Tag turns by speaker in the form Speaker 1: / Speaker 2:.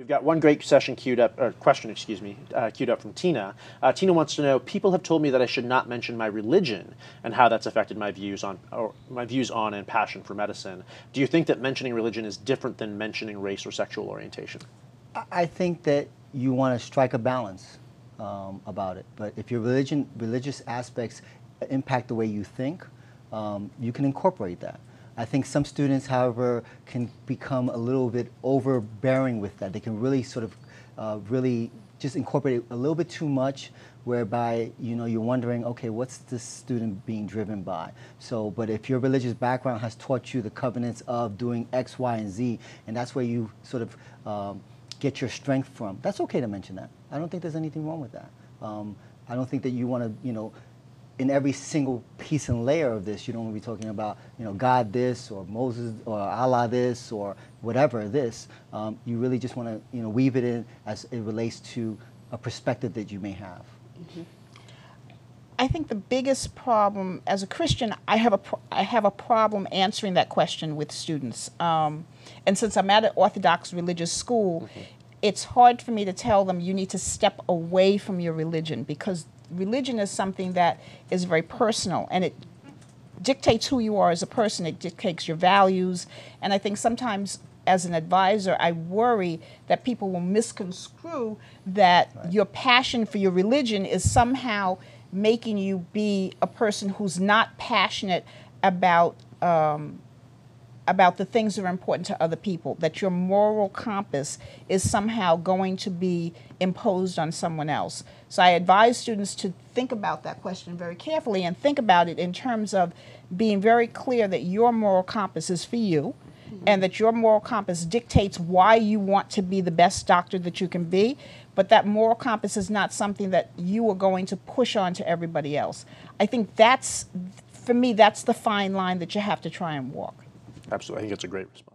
Speaker 1: We've got one great session queued up, or question, excuse me, queued up from Tina. Tina wants to know, people have told me that I should not mention my religion and how that's affected my views on and passion for medicine. Do you think that mentioning religion is different than mentioning race or sexual orientation?
Speaker 2: I think that you want to strike a balance about it. But if your religious aspects impact the way you think, you can incorporate that. I think some students, however, can become a little bit overbearing with that. They can really sort of really just incorporate it a little bit too much, whereby you're wondering, okay, what's this student being driven by? So, but if your religious background has taught you the covenants of doing X, Y, and Z, and that's where you sort of get your strength from, that's okay to mention that. I don't think there's anything wrong with that. I don't think that you want to, in every single piece and layer of this, you don't want to be talking about, God this, or Moses, or Allah this, or whatever this. You really just want to, weave it in as it relates to a perspective that you may have.
Speaker 3: Mm-hmm. I think the biggest problem, as a Christian, I have a problem answering that question with students. And since I'm at an Orthodox religious school, mm-hmm. it's hard for me to tell them you need to step away from your religion, because religion is something that is very personal, and it dictates who you are as a person. It dictates your values. And I think sometimes as an advisor, I worry that people will misconstrue that your passion for your religion is somehow making you be a person who's not passionate about the things that are important to other people, that your moral compass is somehow going to be imposed on someone else. So I advise students to think about that question very carefully and think about it in terms of being very clear that your moral compass is for you, mm-hmm. and that your moral compass dictates why you want to be the best doctor that you can be, but that moral compass is not something that you are going to push on to everybody else. I think that's, for me, that's the fine line that you have to try and walk.
Speaker 1: Absolutely. I think it's a great response.